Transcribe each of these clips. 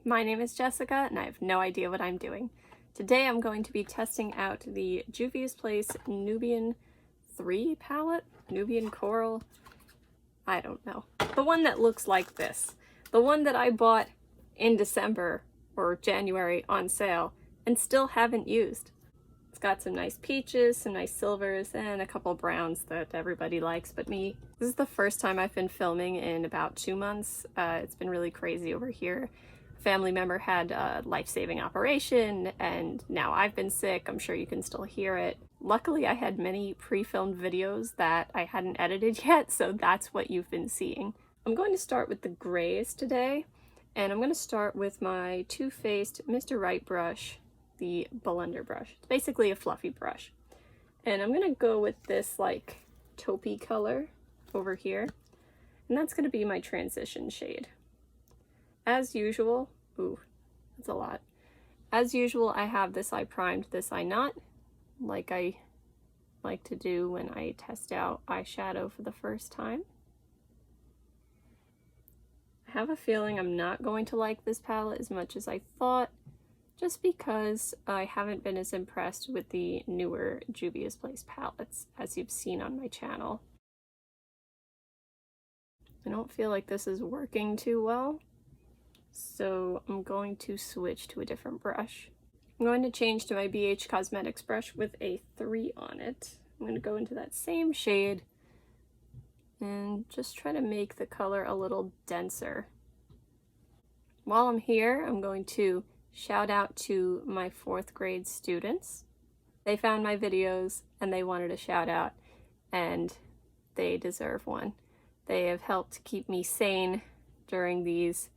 My name is Jessica and I have no idea what I'm doing. Today I'm going to be testing out the Juvia's Place Nubian 3 palette, Nubian Coral, I don't know. The one that looks like this. The one that I bought in December or January on sale and still haven't used. It's got some nice peaches, some nice silvers, and a couple browns that everybody likes but me. This is the first time I've been filming in about 2 months. It's been really crazy over here. A family member had a life-saving operation, and now I've been sick. I'm sure you can still hear it. Luckily, I had many pre-filmed videos that I hadn't edited yet, so that's what you've been seeing. I'm going to start with the grays today, and I'm going to start with my Too Faced Mr. Right brush, the blender brush. It's basically a fluffy brush. And I'm going to go with this like taupey color over here, and that's going to be my transition shade. As usual, ooh, that's a lot. As usual, I have this eye primed, this eye not, like I like to do when I test out eyeshadow for the first time. I have a feeling I'm not going to like this palette as much as I thought, just because I haven't been as impressed with the newer Juvia's Place palettes as you've seen on my channel. I don't feel like this is working too well, so I'm going to switch to a different brush. I'm going to change to my BH Cosmetics brush with a 3 on it. I'm going to go into that same shade and just try to make the color a little denser. While I'm here, I'm going to shout out to my 4th grade students. They found my videos and they wanted a shout out, and they deserve one. They have helped keep me sane during these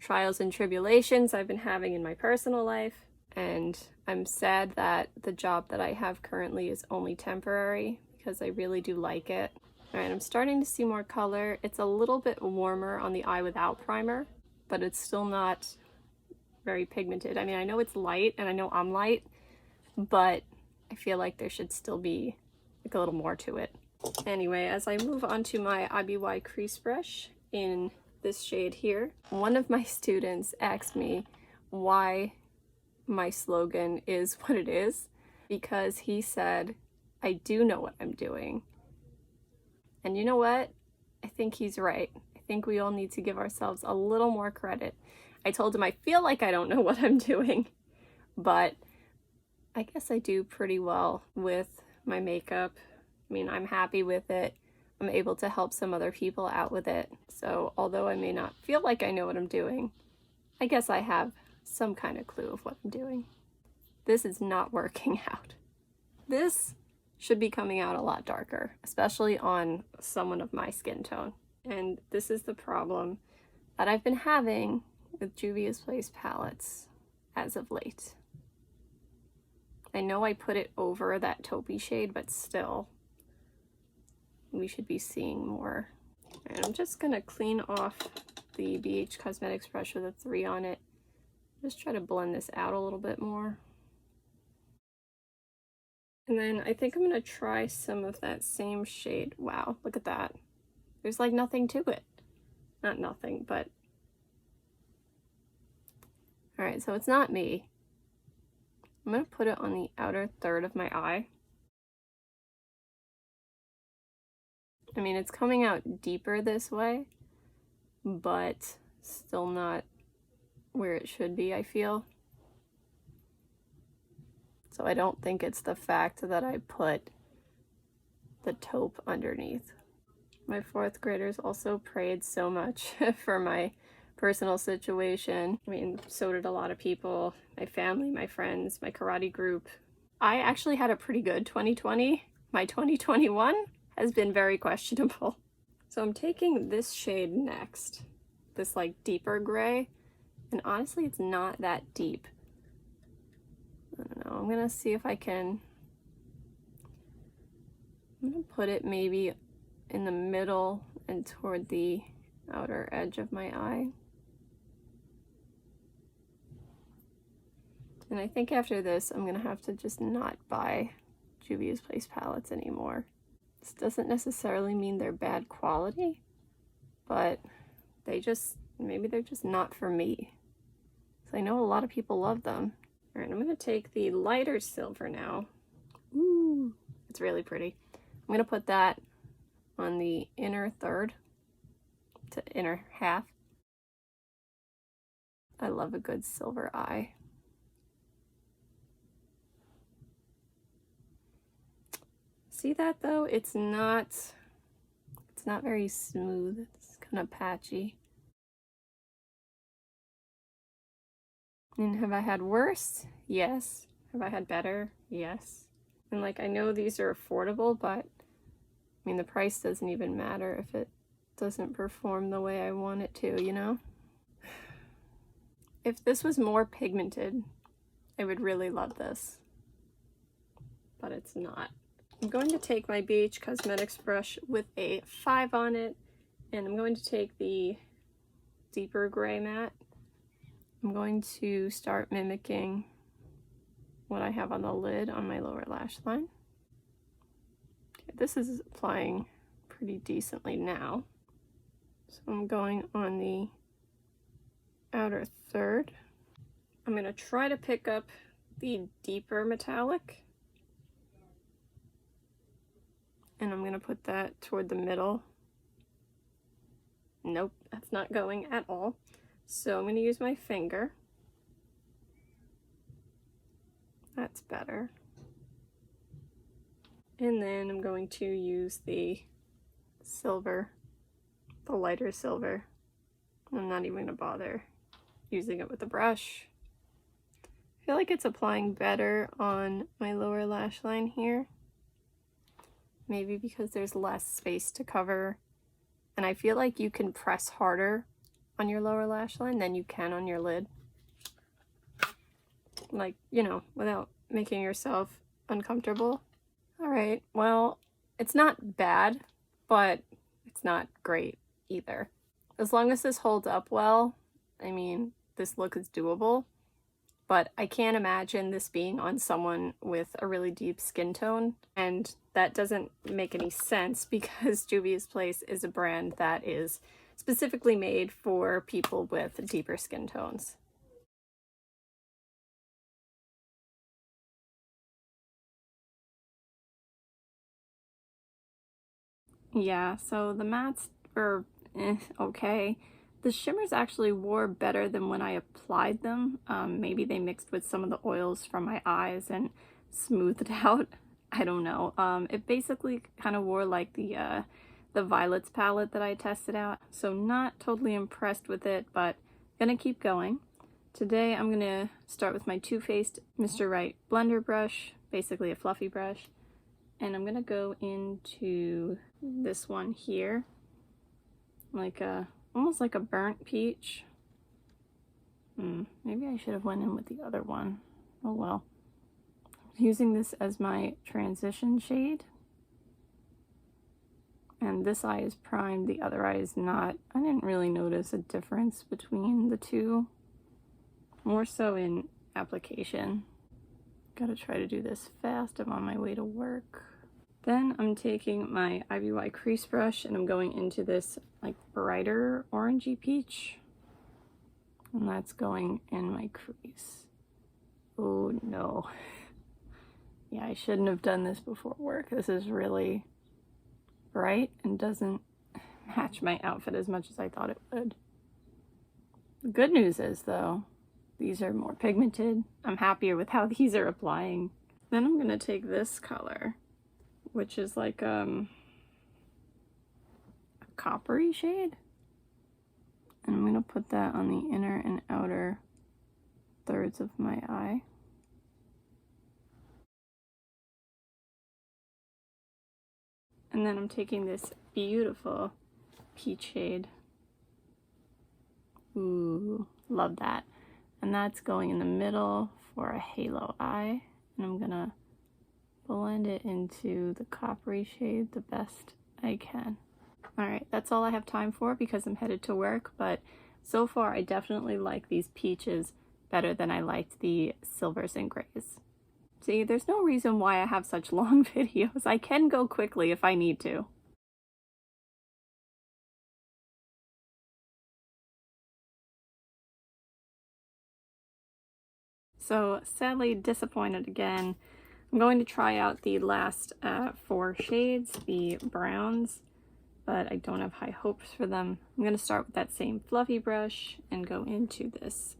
trials and tribulations I've been having in my personal life, and I'm sad that the job that I have currently is only temporary because I really do like it. Alright, I'm starting to see more color. It's a little bit warmer on the eye without primer, but it's still not very pigmented. I mean, I know it's light and I know I'm light, but I feel like there should still be like a little more to it. Anyway, as I move on to my IBY crease brush in this shade here, one of my students asked me why my slogan is what it is, because he said, I do know what I'm doing. And you know what? I think he's right. I think we all need to give ourselves a little more credit. I told him I feel like I don't know what I'm doing, but I guess I do pretty well with my makeup. I mean, I'm happy with it. I'm able to help some other people out with it. So although I may not feel like I know what I'm doing, I guess I have some kind of clue of what I'm doing. This is not working out. This should be coming out a lot darker, especially on someone of my skin tone. And this is the problem that I've been having with Juvia's Place palettes as of late. I know I put it over that taupey shade, but still, we should be seeing more. And I'm just gonna clean off the BH Cosmetics brush with a 3 on it. Just try to blend this out a little bit more. And then I think I'm gonna try some of that same shade. Wow, look at that. There's like nothing to it. Not nothing, but alright, so it's not me. I'm going to put it on the outer third of my eye. I mean, it's coming out deeper this way, but still not where it should be, I feel. So I don't think it's the fact that I put the taupe underneath. My 4th graders also prayed so much for my personal situation. I mean, so did a lot of people, my family, my friends, my karate group. I actually had a pretty good 2020. My 2021 has been very questionable. So I'm taking this shade next, this like deeper gray, and honestly it's not that deep. I don't know, I'm gonna see if I can, I'm gonna put it maybe in the middle and toward the outer edge of my eye. And I think after this, I'm gonna have to just not buy Juvia's Place palettes anymore. This doesn't necessarily mean they're bad quality, but they just, maybe they're just not for me. because I know a lot of people love them. All right, I'm going to take the lighter silver now. Ooh, it's really pretty. I'm going to put that on the inner third to inner half. I love a good silver eye. See that though? It's not very smooth. It's kind of patchy. And have I had worse? Yes. Have I had better? Yes. And like, I know these are affordable, but I mean, the price doesn't even matter if it doesn't perform the way I want it to, you know? If this was more pigmented, I would really love this, but it's not. I'm going to take my Beige Cosmetics brush with a 5 on it, and I'm going to take the deeper gray matte. I'm going to start mimicking what I have on the lid on my lower lash line. Okay, this is applying pretty decently now. So I'm going on the outer third. I'm going to try to pick up the deeper metallic. And I'm going to put that toward the middle. Nope, that's not going at all. So I'm going to use my finger. That's better. And then I'm going to use the silver, the lighter silver. I'm not even going to bother using it with the brush. I feel like it's applying better on my lower lash line here. Maybe because there's less space to cover. And I feel like you can press harder on your lower lash line than you can on your lid. Like, you know, without making yourself uncomfortable. All right, well, it's not bad, but it's not great either. As long as this holds up well, I mean, this look is doable, but I can't imagine this being on someone with a really deep skin tone, and that doesn't make any sense because Juvia's Place is a brand that is specifically made for people with deeper skin tones. Yeah, so the mattes were okay. The shimmers actually wore better than when I applied them. Maybe they mixed with some of the oils from my eyes and smoothed out. I don't know. It basically kind of wore like the Violets palette that I tested out. So not totally impressed with it, but gonna keep going. Today I'm gonna start with my Too Faced Mr. Right blender brush, basically a fluffy brush. And I'm gonna go into this one here, like almost like a burnt peach. Maybe I should have went in with the other one. Oh well. I'm using this as my transition shade. And this eye is primed, the other eye is not. I didn't really notice a difference between the two. More so in application. Gotta try to do this fast. I'm on my way to work. Then I'm taking my IBY crease brush and I'm going into this like brighter orangey peach. And that's going in my crease. Oh no. Yeah, I shouldn't have done this before work. This is really bright and doesn't match my outfit as much as I thought it would. The good news is though, these are more pigmented. I'm happier with how these are applying. Then I'm gonna take this color, which is like a coppery shade. And I'm gonna put that on the inner and outer thirds of my eye. And then I'm taking this beautiful peach shade. Ooh, love that. And that's going in the middle for a halo eye. And I'm gonna blend it into the coppery shade the best I can. Alright, that's all I have time for because I'm headed to work, but so far I definitely like these peaches better than I liked the silvers and grays. See, there's no reason why I have such long videos. I can go quickly if I need to. So sadly disappointed again. I'm going to try out the last 4 shades, the browns, but I don't have high hopes for them. I'm going to start with that same fluffy brush and go into this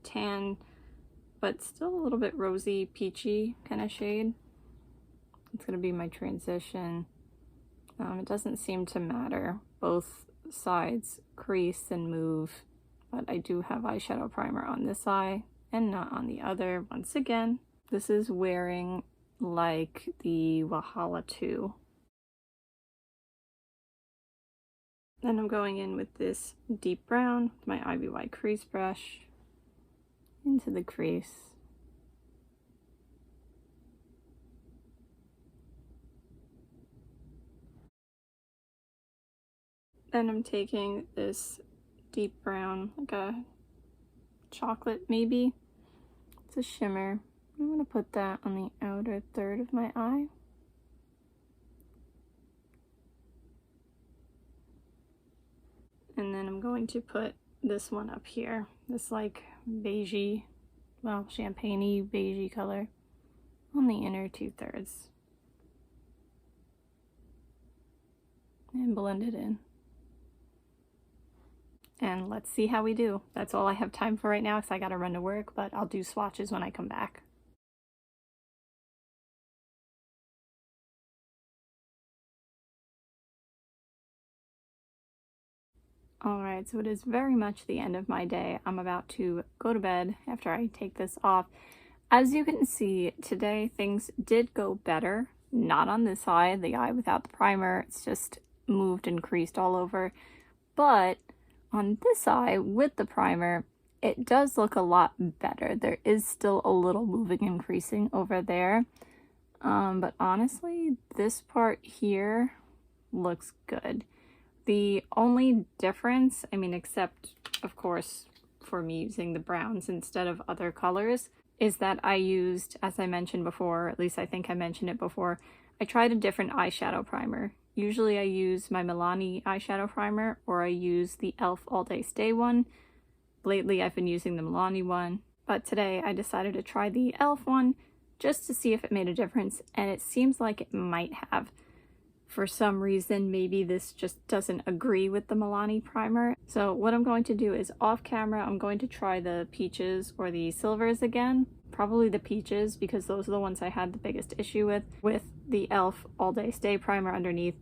tan, but still a little bit rosy, peachy kind of shade. It's going to be my transition. It doesn't seem to matter. Both sides crease and move, but I do have eyeshadow primer on this eye and not on the other. Once again, this is wearing like the Wahala 2. Then I'm going in with this deep brown with my Ivy White crease brush into the crease. Then I'm taking this deep brown, like a chocolate maybe. It's a shimmer. I'm going to put that on the outer third of my eye. And then I'm going to put this one up here. This like beigey, well, champagne-y beigey color on the inner 2/3. And blend it in. And let's see how we do. That's all I have time for right now because I gotta run to work, but I'll do swatches when I come back. Alright, so it is very much the end of my day. I'm about to go to bed after I take this off. As you can see, today things did go better. Not on this eye, the eye without the primer. It's just moved and creased all over. But on this eye with the primer, it does look a lot better. There is still a little moving and creasing over there. But honestly, this part here looks good. The only difference, I mean, except of course for me using the browns instead of other colors, is that I used, as I mentioned before, at least I think I mentioned it before, I tried a different eyeshadow primer. Usually I use my Milani eyeshadow primer, or I use the e.l.f. All Day Stay one. Lately I've been using the Milani one, but today I decided to try the e.l.f. one just to see if it made a difference, and it seems like it might have. For some reason, maybe this just doesn't agree with the Milani primer. So what I'm going to do is off camera, I'm going to try the peaches or the silvers again. Probably the peaches because those are the ones I had the biggest issue with the e.l.f. All Day Stay primer underneath.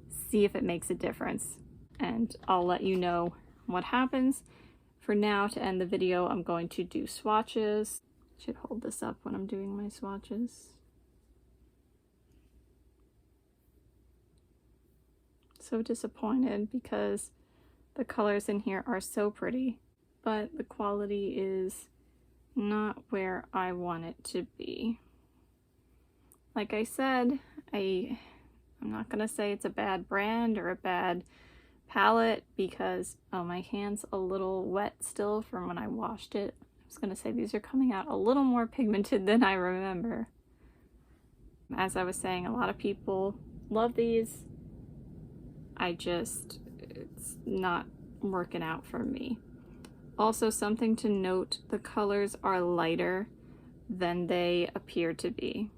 See if it makes a difference. And I'll let you know what happens. For now, to end the video, I'm going to do swatches. I should hold this up when I'm doing my swatches. So disappointed because the colors in here are so pretty, but the quality is not where I want it to be. Like I said, I'm not gonna say it's a bad brand or a bad palette because, oh, my hand's a little wet still from when I washed it. I was gonna say these are coming out a little more pigmented than I remember. As I was saying, a lot of people love these. It's not working out for me. Also, something to note, the colors are lighter than they appear to be.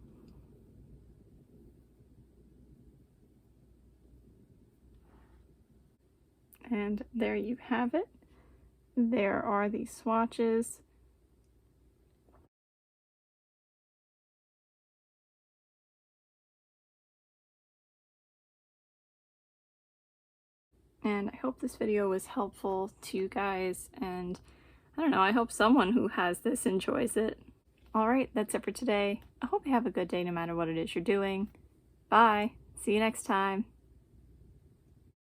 And there you have it. There are the swatches. And I hope this video was helpful to you guys, and I don't know, I hope someone who has this enjoys it. Alright, that's it for today. I hope you have a good day no matter what it is you're doing. Bye! See you next time!